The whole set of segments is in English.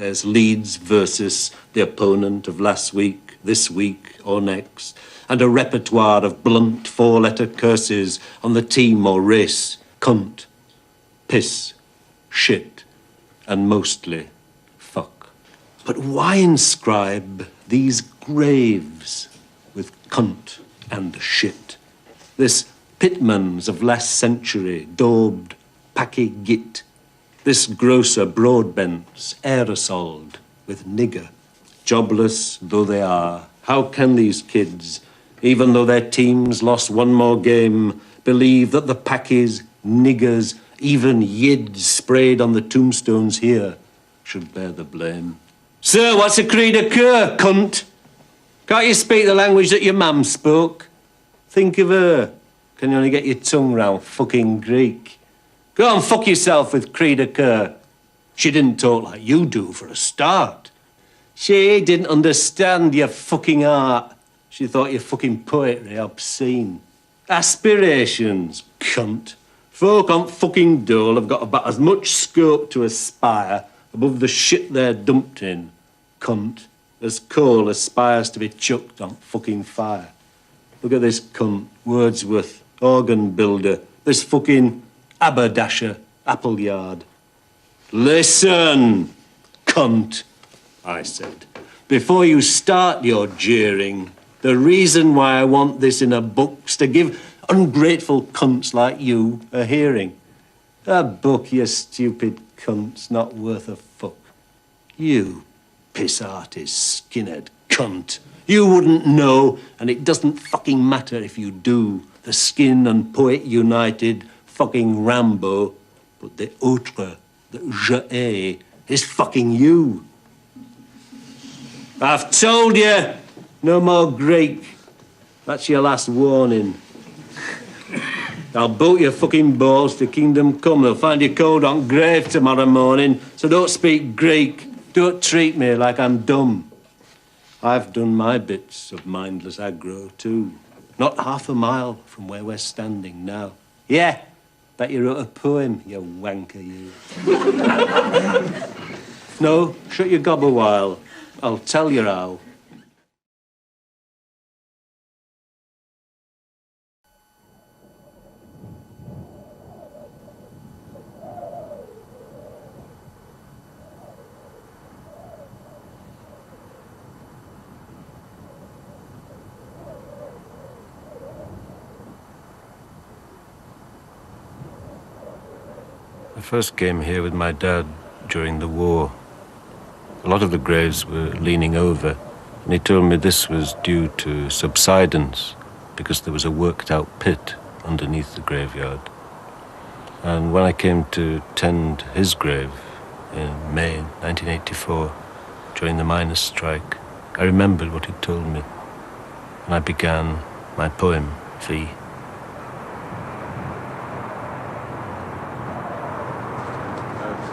There's Leeds versus the opponent of last week, this week or next, and a repertoire of blunt four-letter curses on the team or race. Cunt, piss, shit, and mostly fuck. But why inscribe these graves with cunt and shit? This Pitmans of last century, daubed packy git. This grocer broadbents aerosoled with nigger. Jobless though they are, how can these kids, even though their teams lost one more game, believe that the packies, niggers, even yids sprayed on the tombstones here should bear the blame? Sir, what's a creed of cur, cunt? Can't you speak the language that your mum spoke? Think of her. Can you only get your tongue round fucking Greek? Go and fuck yourself with creed of cur. She didn't talk like you do for a start. She didn't understand your fucking art. She thought your fucking poetry obscene. Aspirations, cunt. Folk on fucking dole have got about as much scope to aspire above the shit they're dumped in, cunt, as coal aspires to be chucked on fucking fire. Look at this cunt, Wordsworth, organ builder, this fucking haberdasher, Appleyard. Listen, cunt, I said, before you start your jeering, the reason why I want this in a book's to give ungrateful cunts like you a hearing. A book, you stupid cunt's not worth a fuck. You piss artist, skinhead cunt. You wouldn't know, and it doesn't fucking matter if you do. The skin and poet united, fucking Rambo. But the autre, the je hais, is fucking you. I've told you, no more Greek. That's your last warning. I'll boot your fucking balls to kingdom come. They'll find you cold on grave tomorrow morning, so don't speak Greek. Don't treat me like I'm dumb. I've done my bits of mindless aggro, too. Not half a mile from where we're standing now. Yeah, bet you wrote a poem, you wanker, you. No, shut your gob a while. I'll tell you how. I first came here with my dad during the war. A lot of the graves were leaning over, and he told me this was due to subsidence, because there was a worked-out pit underneath the graveyard. And when I came to tend his grave in May 1984, during the miners' strike, I remembered what he'd told me, and I began my poem, V.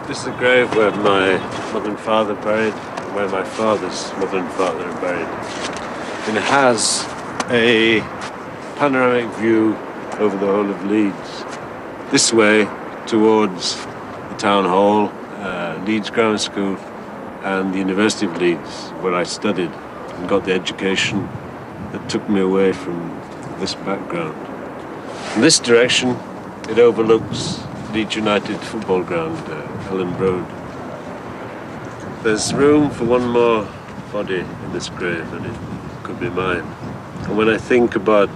This is the grave where my mother and father are buried, and where my father's mother and father are buried. And it has a panoramic view over the whole of Leeds. This way, towards the town hall, Leeds Grammar School, and the University of Leeds, where I studied and got the education that took me away from this background. In this direction, it overlooks Leeds United football ground, Elland Road. There's room for one more body in this grave, and it could be mine. And when I think about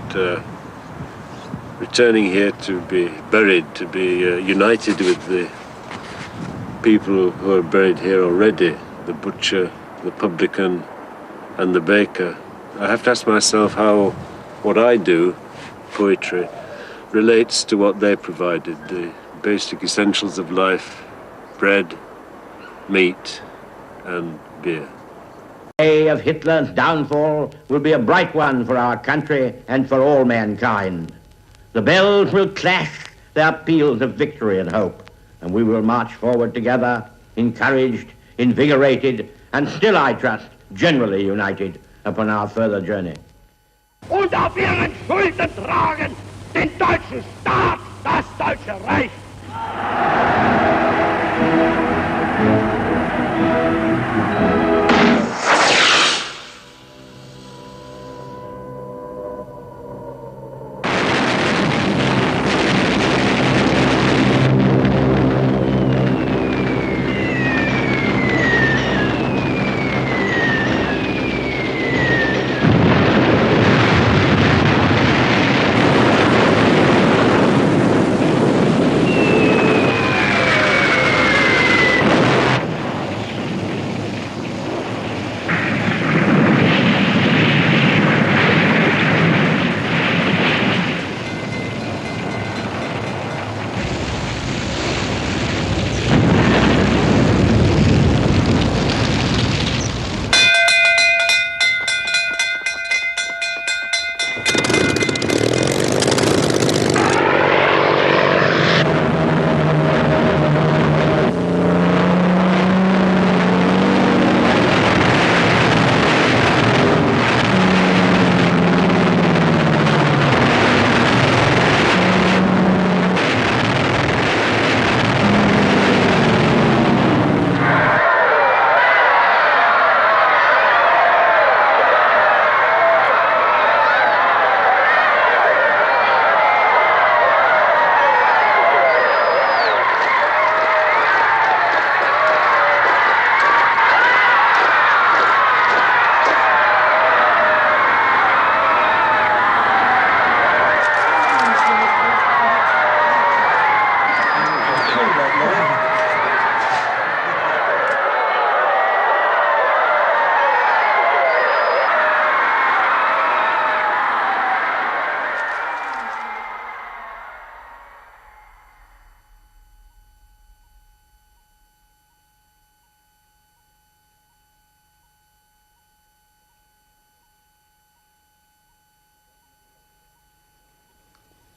returning here to be buried, to be united with the people who are buried here already, the butcher, the publican, and the baker, I have to ask myself how what I do, poetry, relates to what they provided, the basic essentials of life: bread, meat, and beer. The day of Hitler's downfall will be a bright one for our country and for all mankind. The bells will clash their peals of victory and hope, and we will march forward together, encouraged, invigorated, and still, I trust, generally united upon our further journey. Und auf ihren Schultern tragen den deutschen Staat, das Deutsche Reich.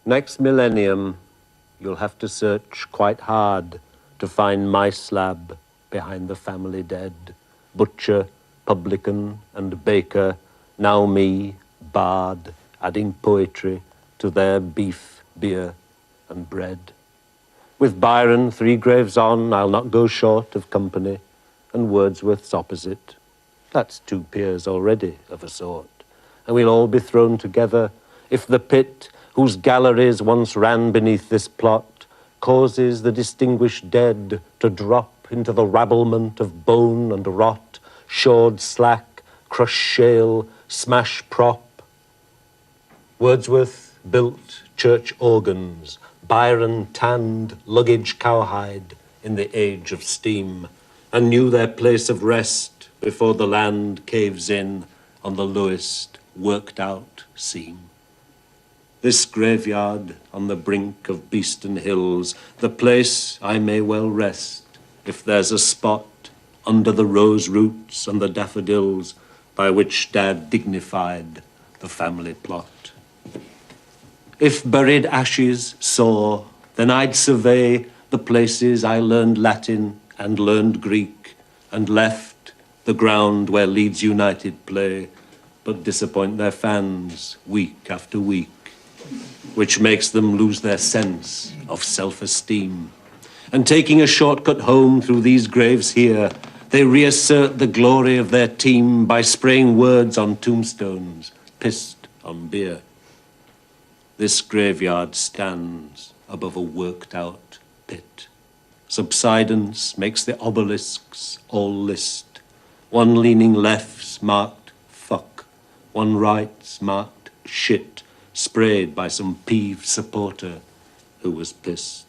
Next millennium, you'll have to search quite hard to find my slab behind the family dead. Butcher, publican, and baker, now me, bard, adding poetry to their beef, beer, and bread. With Byron 3 graves on, I'll not go short of company, and Wordsworth's opposite. That's 2 peers already of a sort, and we'll all be thrown together if the pit, whose galleries once ran beneath this plot, causes the distinguished dead to drop into the rabblement of bone and rot, shored slack, crushed shale, smash prop. Wordsworth built church organs, Byron tanned luggage cowhide in the age of steam, and knew their place of rest before the land caves in on the lowest worked out seam. This graveyard on the brink of Beeston Hills, the place I may well rest, if there's a spot under the rose roots and the daffodils by which Dad dignified the family plot. If buried ashes saw, then I'd survey the places I learned Latin and learned Greek and left the ground where Leeds United play, but disappoint their fans week after week, which makes them lose their sense of self-esteem. And taking a shortcut home through these graves here, they reassert the glory of their team by spraying words on tombstones, pissed on beer. This graveyard stands above a worked-out pit. Subsidence makes the obelisks all list. One leaning left's marked fuck, one right's marked shit, sprayed by some peeved supporter who was pissed.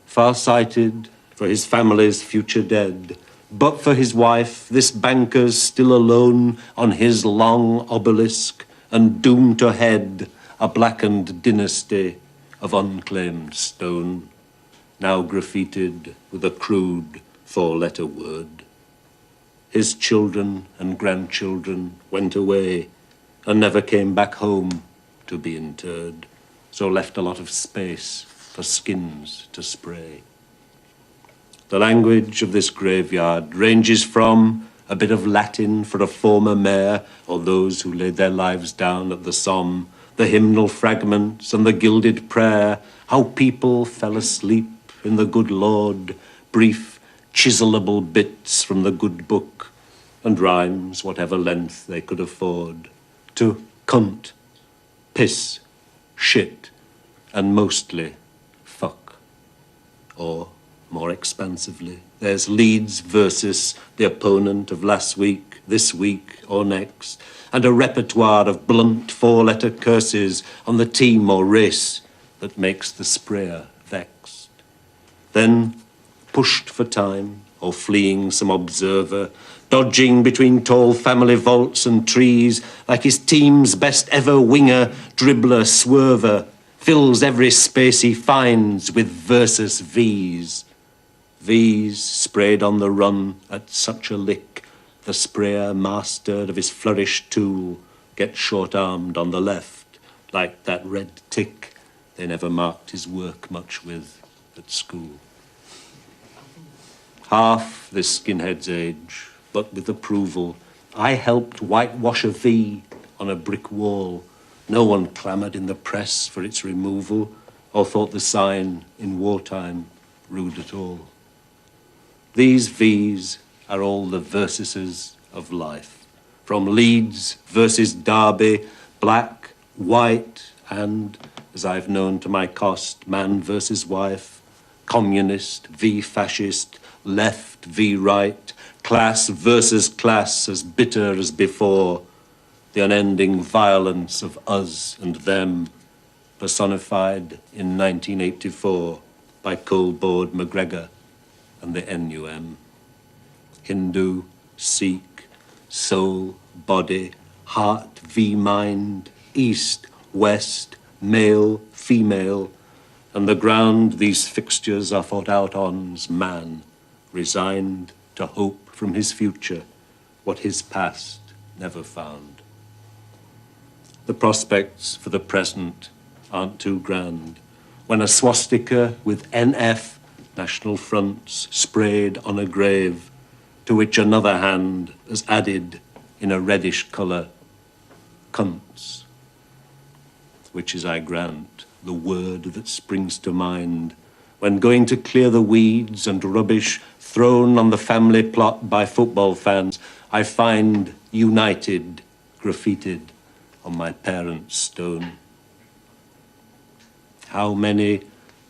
Far-sighted for his family's future dead, but for his wife, this banker's still alone on his long obelisk and doomed to head a blackened dynasty of unclaimed stone, now graffitied with a crude 4-letter word. His children and grandchildren went away and never came back home to be interred, so left a lot of space for skins to spray. The language of this graveyard ranges from a bit of Latin for a former mayor or those who laid their lives down at the Somme, the hymnal fragments and the gilded prayer, how people fell asleep in the good Lord, brief, chiselable bits from the good book, and rhymes whatever length they could afford, to cunt, piss, shit, and mostly fuck. Or, more expansively, there's Leeds versus the opponent of last week, this week, or next, and a repertoire of blunt 4-letter curses on the team or race that makes the sprayer vexed. Then, pushed for time, or fleeing some observer, dodging between tall family vaults and trees, like his team's best ever winger, dribbler, swerver, fills every space he finds with versus V's. V's sprayed on the run at such a lick, the sprayer, mastered of his flourished tool, gets short-armed on the left, like that red tick they never marked his work much with at school. Half this skinhead's age, but with approval, I helped whitewash a V on a brick wall. No one clamoured in the press for its removal, or thought the sign in wartime rude at all. These V's are all the versuses of life, from Leeds versus Derby, black, white, and, as I've known to my cost, man versus wife, communist v fascist, left v right, class versus class, as bitter as before, the unending violence of us and them, personified in 1984 by Coleboard McGregor and the NUM. Hindu, Sikh, soul, body, heart v mind, east, west, male, female, and the ground these fixtures are fought out on's man, resigned to hope from his future what his past never found. The prospects for the present aren't too grand. When a swastika with NF, National Fronts, sprayed on a grave, to which another hand has added, in a reddish colour, cunts, which is, I grant, the word that springs to mind when going to clear the weeds and rubbish thrown on the family plot by football fans, I find United graffitied on my parents' stone. How many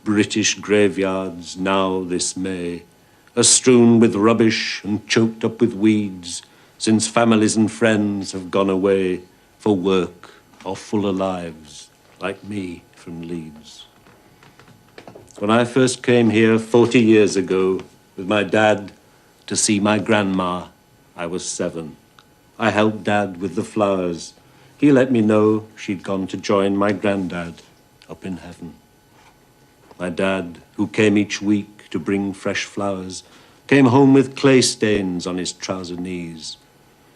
British graveyards now this May are strewn with rubbish and choked up with weeds, since families and friends have gone away for work or fuller lives, like me from Leeds. When I first came here 40 years ago with my dad to see my grandma, I was 7. I helped Dad with the flowers. He let me know she'd gone to join my granddad up in heaven. My dad, who came each week to bring fresh flowers, came home with clay stains on his trouser knees.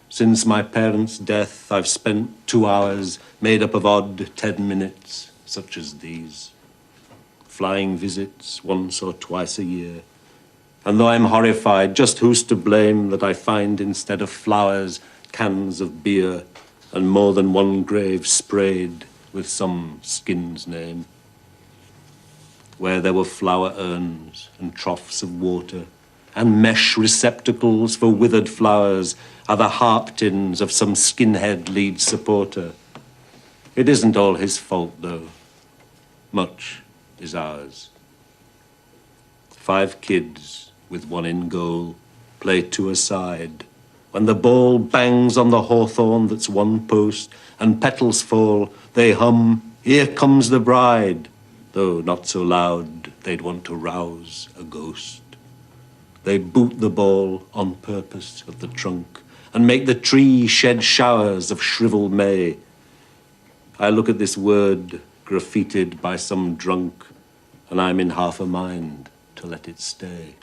Since my parents' death, I've spent 2 hours made up of odd 10 minutes, such as these. Flying visits once or twice a year. And though I'm horrified, just who's to blame that I find instead of flowers, cans of beer, and more than one grave sprayed with some skin's name. Where there were flower urns and troughs of water, and mesh receptacles for withered flowers, are the harp tins of some skinhead Leeds supporter. It isn't all his fault, though. Much is ours. 5 kids, with 1 in goal, play 2 aside. When the ball bangs on the hawthorn that's 1 post, and petals fall, they hum, "Here comes the bride," though not so loud they'd want to rouse a ghost. They boot the ball on purpose at the trunk, and make the tree shed showers of shriveled May. I look at this word graffitied by some drunk, and I'm in half a mind to let it stay.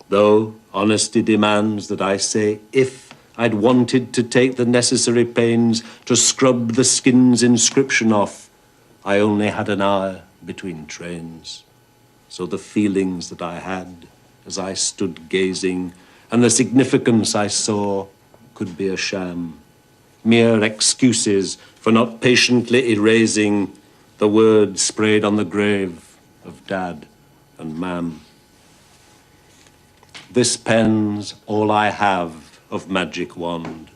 Though honesty demands that I say, if I'd wanted to take the necessary pains to scrub the skin's inscription off, I only had an hour between trains. So the feelings that I had as I stood gazing, and the significance I saw, could be a sham. Mere excuses for not patiently erasing the words sprayed on the grave of Dad and Mam. This pen's all I have of magic wand.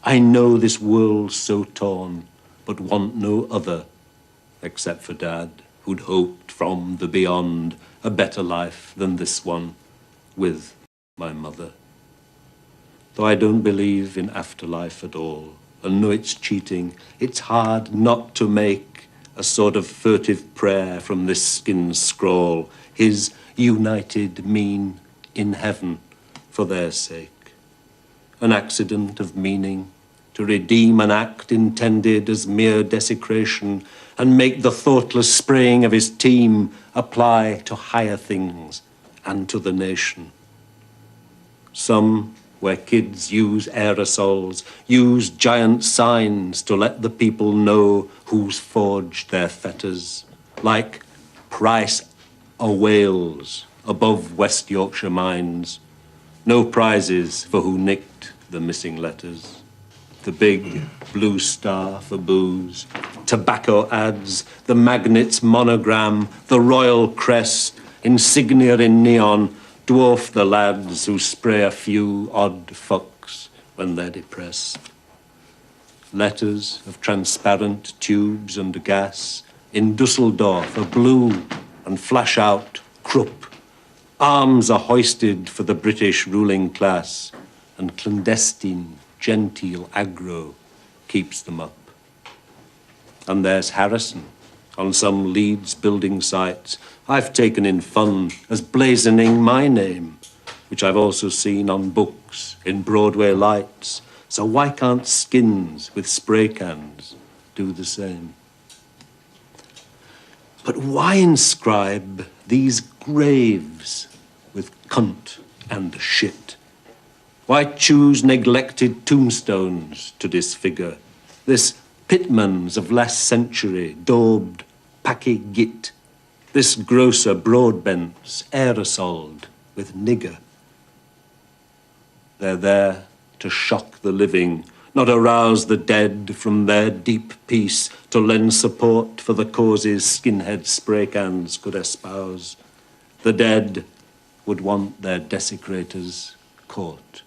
I know this world's so torn, but want no other, except for Dad, who'd hoped from the beyond a better life than this one, with my mother. Though I don't believe in afterlife at all, and know it's cheating, it's hard not to make a sort of furtive prayer from this skin scrawl, his united mean in heaven for their sake. An accident of meaning, to redeem an act intended as mere desecration, and make the thoughtless spraying of his team apply to higher things and to the nation. Some, where kids use aerosols, use giant signs to let the people know who's forged their fetters, like Price o' Wales above West Yorkshire mines. No prizes for who nicked the missing letters. The big blue star for booze, tobacco ads, the magnet's monogram, the royal crest, insignia in neon, dwarf the lads who spray a few odd fucks when they're depressed. Letters of transparent tubes and gas, in Dusseldorf are blue and flash out Krupp. Arms are hoisted for the British ruling class, and clandestine, genteel aggro keeps them up. And there's Harrison, on some Leeds building sites I've taken in fun as blazoning my name, which I've also seen on books in Broadway lights. So why can't skins with spray cans do the same? But why inscribe these graves with cunt and shit? Why choose neglected tombstones to disfigure? This pitmans of last century, daubed packy git. This grocer broadbents, aerosoled with nigger. They're there to shock the living, not arouse the dead from their deep peace, to lend support for the causes skinhead spray cans could espouse. The dead would want their desecrators caught.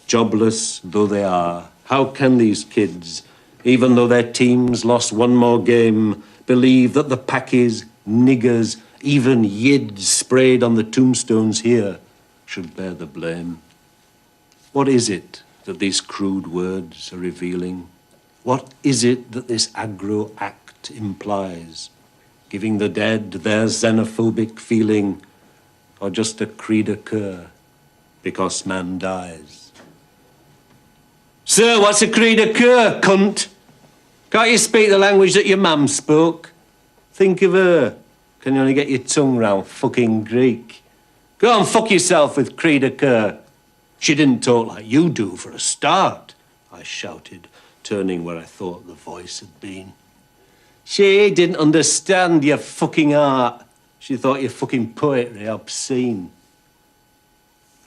Jobless though they are, how can these kids, even though their teams lost one more game, believe that the packies, niggers, even yids sprayed on the tombstones here should bear the blame? What is it that these crude words are revealing? What is it that this aggro act implies? Giving the dead their xenophobic feeling, or just a cri de coeur because man dies? Sir, what's a cri de coeur, cunt? Can't you speak the language that your mum spoke? Think of her. Can you only get your tongue round fucking Greek? Go and fuck yourself with cri de coeur. She didn't talk like you do for a start, I shouted, turning where I thought the voice had been. She didn't understand your fucking art. She thought your fucking poetry obscene.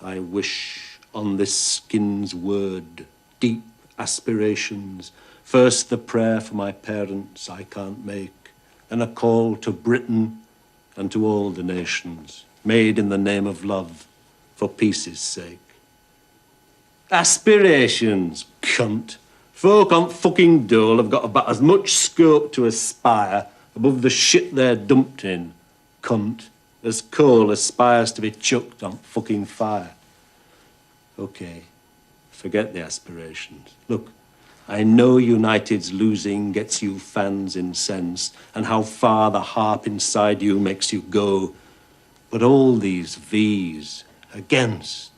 I wish on this skin's word, deep aspirations, first the prayer for my parents I can't make, then a call to Britain and to all the nations, made in the name of love, for peace's sake. Aspirations, cunt. Folk on fucking dole have got about as much scope to aspire above the shit they're dumped in, cunt, as coal aspires to be chucked on fucking fire. Okay, forget the aspirations. Look, I know United's losing gets you fans incensed, and how far the harp inside you makes you go. But all these V's, against.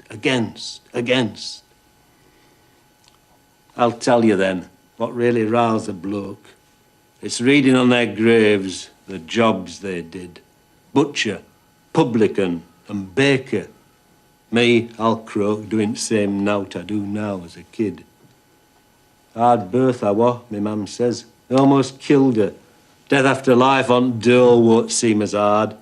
I'll tell you then, what really roused a bloke. It's reading on their graves the jobs they did. Butcher, publican, and baker. Me, I'll croak, doing the same nowt I do now as a kid. Hard birth I was, me mam says. Almost killed her. Death after life on dole won't seem as hard.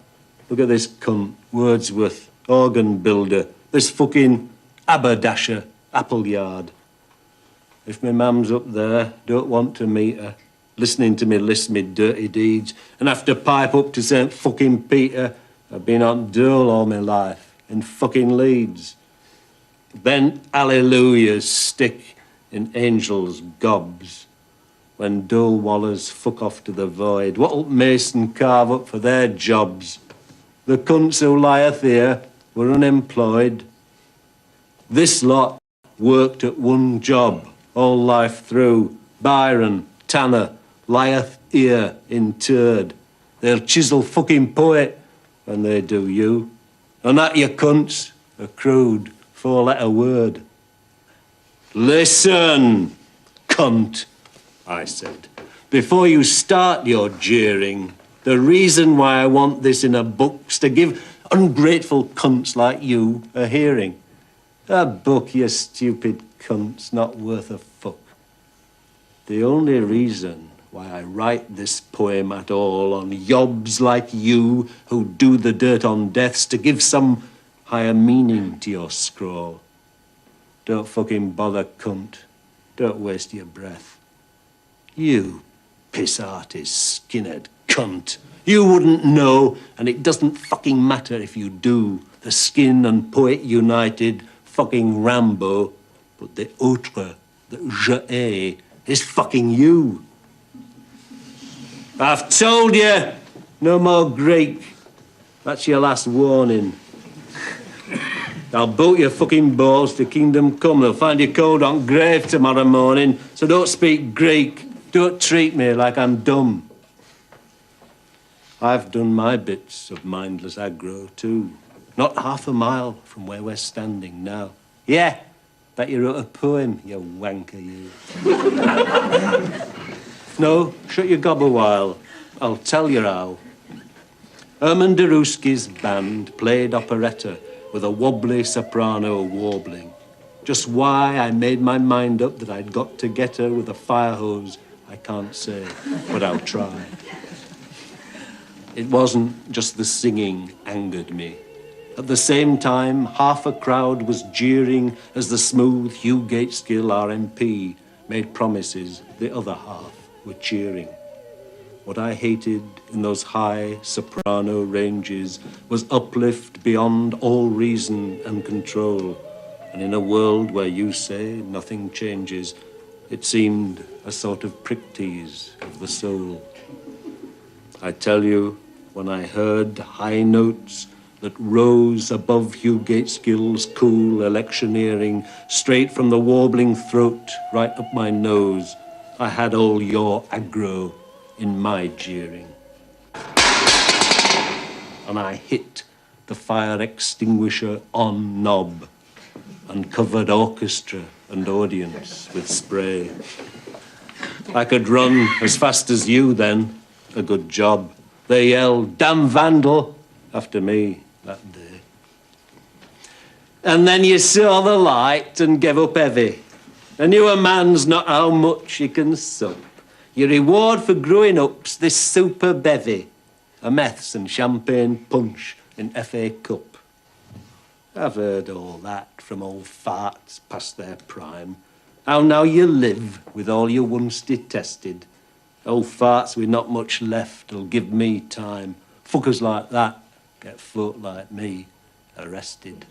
Look at this cunt, Wordsworth, organ builder, this fucking haberdasher, Appleyard. If me mam's up there, don't want to meet her, listening to me list me dirty deeds, and have to pipe up to St. fucking Peter, I've been on dole all my life, in fucking Leeds. Then hallelujahs stick in angels' gobs. When dole wallers fuck off to the void, what'll Mason carve up for their jobs? The cunts who lieth here were unemployed. This lot worked at one job all life through. Byron, Tanner, lieth here interred. They'll chisel fucking poet when they do you. And that, you cunts, a crude four-letter word. Listen, cunt, I said, before you start your jeering, the reason why I want this in a book's to give ungrateful cunts like you a hearing. A book, you stupid cunt's not worth a fuck. The only reason why I write this poem at all on yobs like you who do the dirt on death's to give some higher meaning to your scrawl. Don't fucking bother, cunt. Don't waste your breath. You piss artist, skinhead cunt. You wouldn't know, and it doesn't fucking matter if you do. The Skin and Poet United, fucking Rambo, but the autre, the je hais, is fucking you. I've told you, no more Greek. That's your last warning. I'll boot your fucking balls to kingdom come. They'll find you cold on grave tomorrow morning, so don't speak Greek. Don't treat me like I'm dumb. I've done my bits of mindless aggro too. Not half a mile from where we're standing now. Yeah, bet you wrote a poem, you wanker, you. No, shut your gob a while. I'll tell you how. Herman Daruski's band played operetta with a wobbly soprano warbling. Just why I made my mind up that I'd got to get her with a fire hose, I can't say, but I'll try. It wasn't just the singing angered me. At the same time, half a crowd was jeering as the smooth Hugh Gateskill RMP made promises the other half were cheering. What I hated in those high soprano ranges was uplift beyond all reason and control. And in a world where you say nothing changes, it seemed a sort of prick tease of the soul. I tell you, when I heard high notes that rose above Hugh Gateskill's cool electioneering, straight from the warbling throat right up my nose, I had all your aggro in my jeering. And I hit the fire extinguisher on knob and covered orchestra and audience with spray. I could run as fast as you then, a good job. They yelled, "Damn vandal," after me that day. And then you saw the light and gave up heavy. A newer man's not how much you can sup. Your reward for growing up's this super bevy, a meths and champagne punch in FA Cup. I've heard all that from old farts past their prime. How now you live with all you once detested. Old farts with not much left'll give me time. Fuckers like that get folk like me arrested.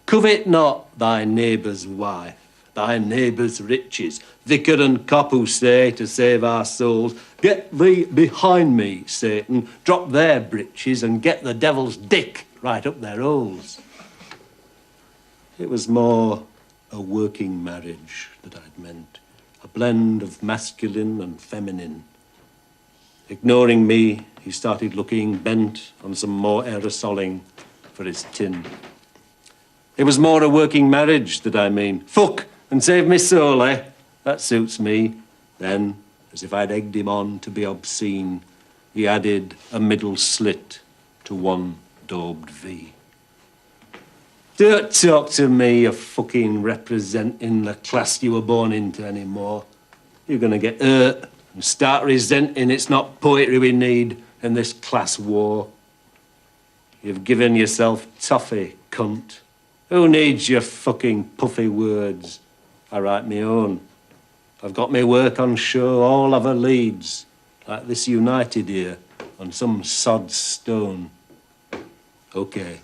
Covet not thy neighbour's wife, thy neighbour's riches. Vicar and cop who say to save our souls, "Get thee behind me, Satan, drop their breeches and get the devil's dick right up their holes." It was more a working marriage that I'd meant, a blend of masculine and feminine. Ignoring me, he started looking bent on some more aerosoling for his tin. It was more a working marriage that I mean. Fuck and save me soul, eh? That suits me. Then, as if I'd egged him on to be obscene, he added a middle slit to one daubed V. Don't talk to me of fucking representing the class you were born into anymore. You're gonna get hurt and start resenting it's not poetry we need in this class war. You've given yourself toffee, cunt. Who needs your fucking puffy words? I write me own. I've got me work on show all over Leeds, like this United here, on some sod stone. Okay.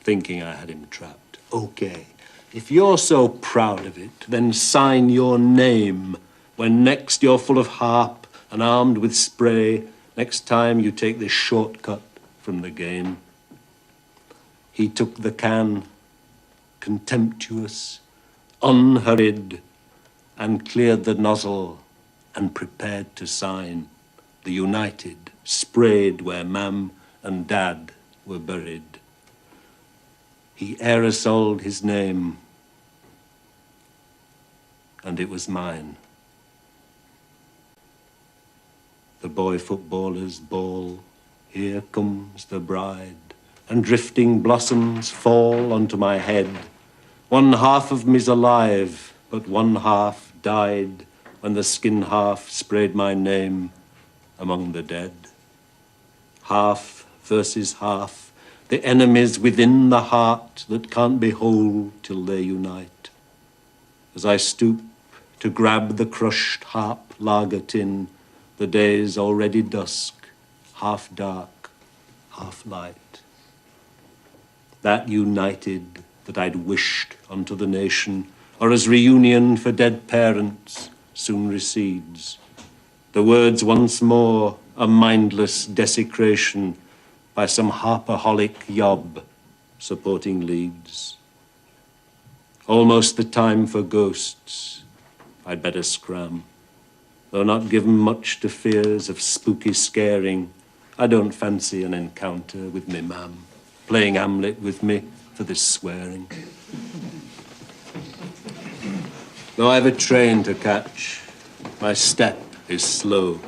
Thinking I had him trapped. Okay. If you're so proud of it, then sign your name when next you're full of harp and armed with spray, next time you take this shortcut from the game. He took the can, contemptuous, unhurried, and cleared the nozzle and prepared to sign. The United sprayed where Mam and Dad were buried. He aerosoled his name, and it was mine. The boy footballer's ball, here comes the bride, and drifting blossoms fall onto my head. One half of me's alive, but one half died when the skin half sprayed my name among the dead. Half versus half, the enemies within the heart that can't be whole till they unite. As I stoop to grab the crushed harp lager tin, the day's already dusk, half dark, half light. That united that I'd wished unto the nation, or as reunion for dead parents, soon recedes. The words once more a mindless desecration by some harpaholic yob supporting Leeds. Almost the time for ghosts. I'd better scram. Though not given much to fears of spooky scaring, I don't fancy an encounter with me mam, playing Hamlet with me for this swearing. Though I've a train to catch, my step is slow.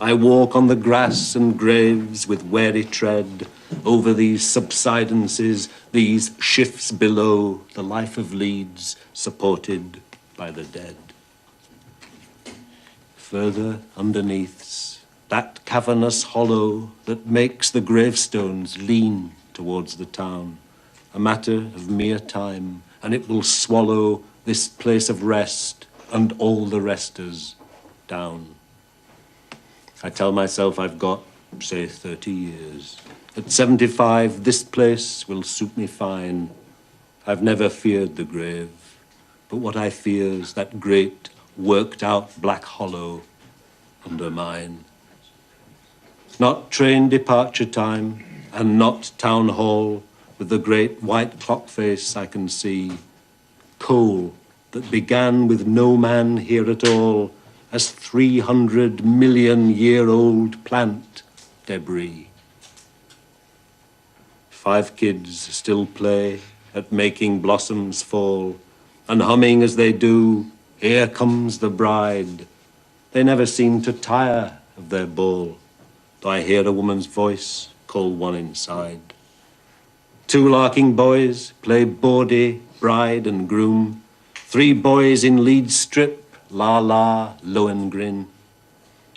I walk on the grass and graves with wary tread, over these subsidences, these shifts below, the life of Leeds supported by the dead. Further underneaths, that cavernous hollow that makes the gravestones lean towards the town, a matter of mere time, and it will swallow this place of rest and all the resters down. I tell myself I've got, say, 30 years. At 75, this place will suit me fine. I've never feared the grave, but what I fear's that great, worked-out black hollow under mine. Not train departure time, and not town hall, with the great white clock face I can see. Coal that began with no man here at all, as 300 million-year-old plant debris. 5 kids still play at making blossoms fall, and humming as they do, "Here comes the bride." They never seem to tire of their ball, though I hear a woman's voice call one inside. 2 larking boys play bawdy, bride and groom. 3 boys in Leeds strip, la-la, Lohengrin.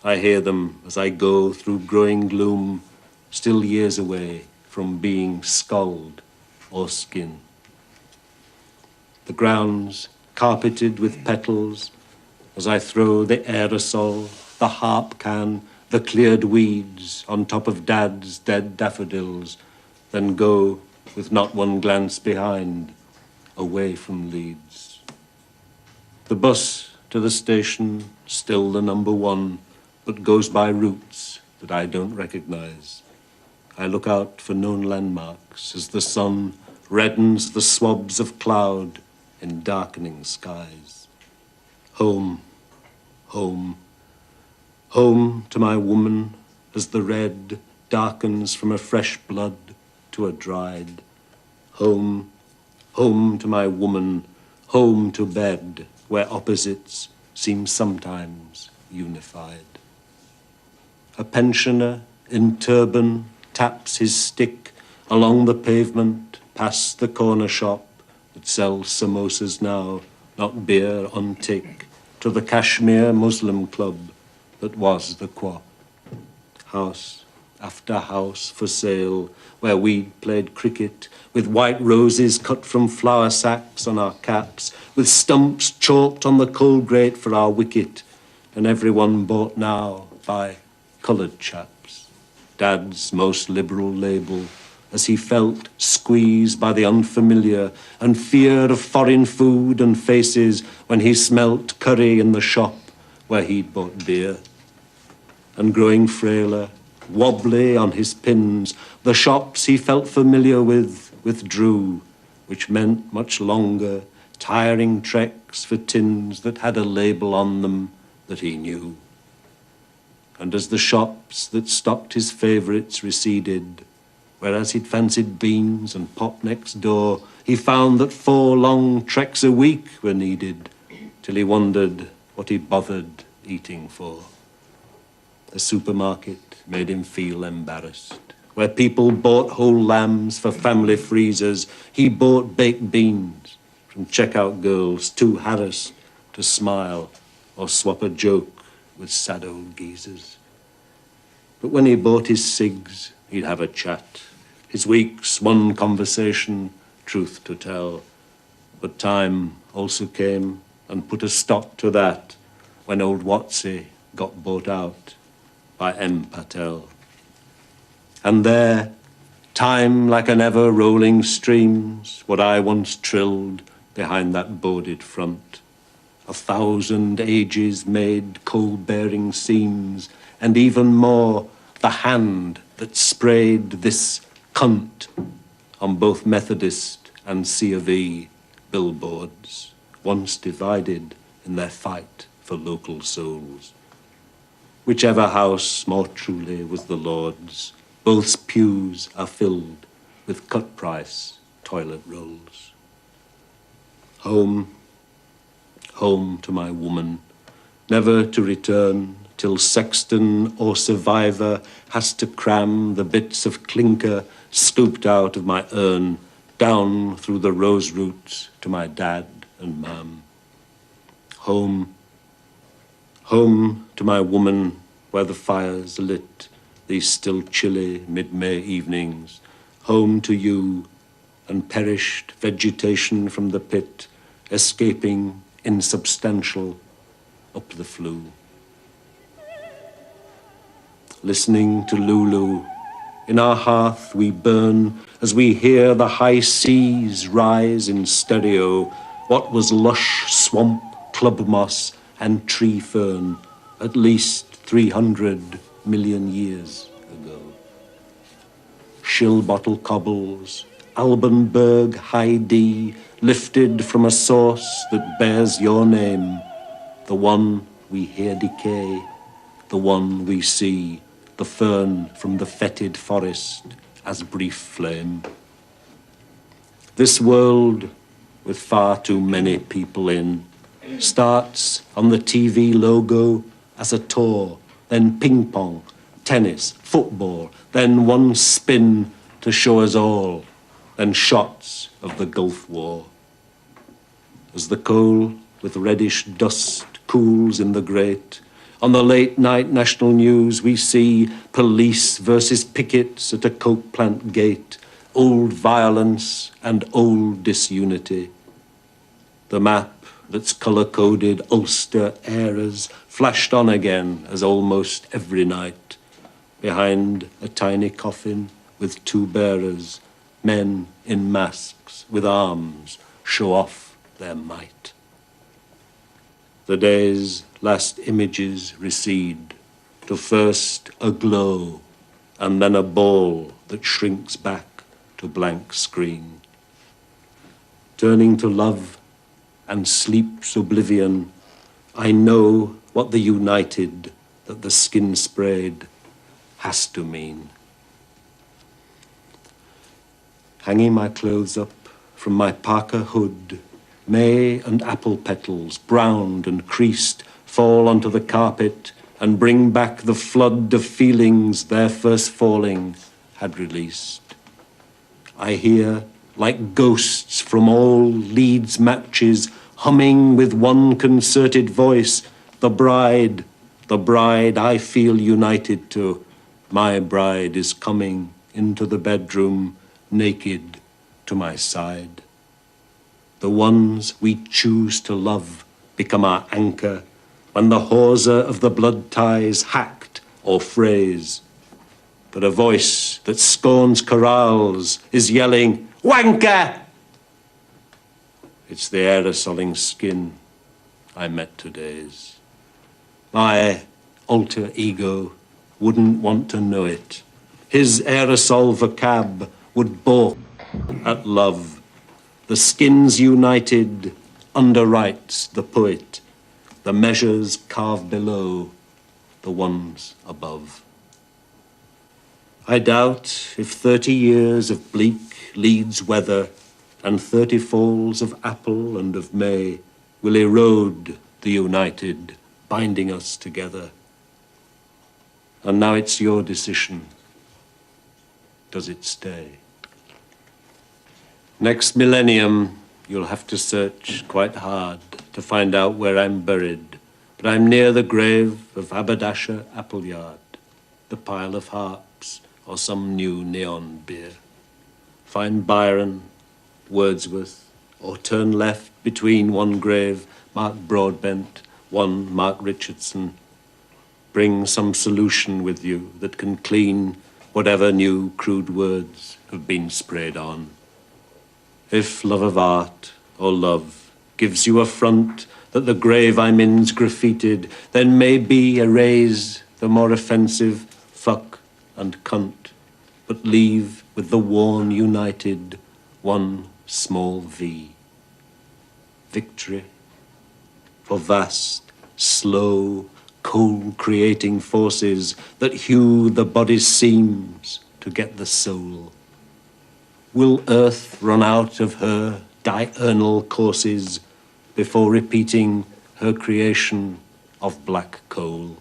I hear them as I go through growing gloom, still years away from being skulled or skin. The ground's carpeted with petals as I throw the aerosol, the harp can, the cleared weeds on top of Dad's dead daffodils, then go with not one glance behind, away from Leeds. The bus to the station, still the number 1, but goes by routes that I don't recognize. I look out for known landmarks as the sun reddens the swabs of cloud in darkening skies. Home, home, home to my woman as the red darkens from a fresh blood to a dried. Home, home to my woman, home to bed, where opposites seem sometimes unified. A pensioner in turban taps his stick along the pavement past the corner shop that sells samosas now, not beer on tick, to the Kashmir Muslim club that was the Quap. House after house for sale, where we'd played cricket, with white roses cut from flour sacks on our caps, with stumps chalked on the coal grate for our wicket, and everyone bought now by coloured chaps. Dad's most liberal label, as he felt squeezed by the unfamiliar and fear of foreign food and faces when he smelt curry in the shop where he'd bought beer. And growing frailer, wobbly on his pins, the shops he felt familiar with withdrew, which meant much longer, tiring treks for tins that had a label on them that he knew. And as the shops that stocked his favourites receded, whereas he'd fancied beans and pop next door, he found that 4 long treks a week were needed, till he wondered what he bothered eating for. The supermarket made him feel embarrassed. Where people bought whole lambs for family freezers, he bought baked beans from checkout girls too harassed to smile or swap a joke with sad old geezers. But when he bought his cigs, he'd have a chat. His week's one conversation, truth to tell. But time also came and put a stop to that when old Watsy got bought out by M. Patel. And there, time like an ever-rolling streams, what I once trilled behind that boarded front. 1,000 ages made coal-bearing seams, and even more, the hand that sprayed this cunt on both Methodist and C of E billboards, once divided in their fight for local souls. Whichever house more truly was the Lord's, both pews are filled with cut-price toilet rolls. Home, home to my woman, never to return till sexton or survivor has to cram the bits of clinker scooped out of my urn down through the rose roots to my dad and mam. Home, home to my woman where the fires are lit, these still chilly mid-May evenings. Home to you and perished vegetation from the pit, escaping insubstantial up the flue. Listening to Lulu, in our hearth we burn as we hear the high seas rise in stereo, what was lush swamp, club moss and tree fern at least 300 million years ago. Shill bottle cobbles, Albanberg High D, lifted from a source that bears your name, the one we hear decay, the one we see, the fern from the fetid forest as brief flame. This world, with far too many people in, starts on the TV logo as a tour, then ping pong, tennis, football, then one spin to show us all, then shots of the Gulf War. As the coal with reddish dust cools in the grate, on the late-night national news we see police versus pickets at a coke plant gate, old violence and old disunity. The map that's colour-coded Ulster eras flashed on again as almost every night. Behind a tiny coffin with two bearers, men in masks with arms show off their might. The day's last images recede to first a glow and then a ball that shrinks back to blank screen. Turning to love and sleep's oblivion, I know what the united that the skin sprayed has to mean. Hanging my clothes up from my parka hood, May and apple petals, browned and creased, fall onto the carpet and bring back the flood of feelings their first falling had released. I hear, like ghosts from all Leeds matches, humming with one concerted voice, the bride I feel united to. My bride is coming into the bedroom, naked to my side. The ones we choose to love become our anchor when the hawser of the blood ties hacked or frays. But a voice that scorns chorales is yelling, "Wanker!" It's the aerosoling skin I met today's. My alter ego wouldn't want to know it. His aerosol vocab would balk at love. The skins united underwrites the poet, the measures carved below, the ones above. I doubt if 30 years of bleak Leeds weather and 30 falls of apple and of May will erode the united, binding us together. And now it's your decision. Does it stay? Next millennium, you'll have to search quite hard to find out where I'm buried. But I'm near the grave of Haberdasher Appleyard, the pile of harps, or some new neon beer. Find Byron, Wordsworth, or turn left between one grave marked Broadbent, one marked Richardson. Bring some solution with you that can clean whatever new crude words have been sprayed on. If love of art or love gives you a front that the grave I'm in's graffitied, then maybe erase the more offensive fuck and cunt, but leave with the worn united one small V. Victory for vast, slow, coal-creating forces that hew the body's seams to get the soul. Will Earth run out of her diurnal courses before repeating her creation of black coal?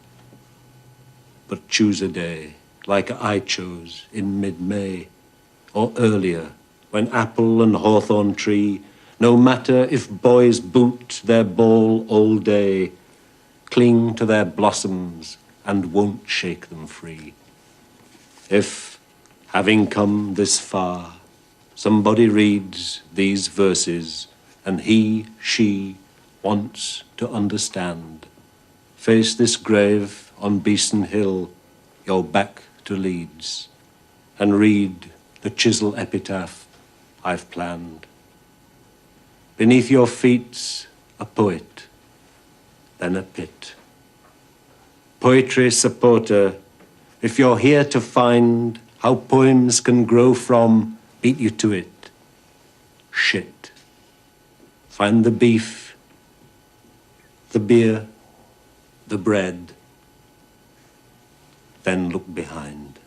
but choose a day, like I chose in mid-May, or earlier, when apple and hawthorn tree, no matter if boys boot their ball all day, cling to their blossoms and won't shake them free. If, having come this far, somebody reads these verses and he, she, wants to understand, face this grave on Beeston Hill, your back to Leeds, and read the chisel epitaph I've planned. Beneath your feet's a poet, then a pit. Poetry supporter, if you're here to find how poems can grow from, beat you to it. Shit. Find the beef, the beer, the bread, then look behind.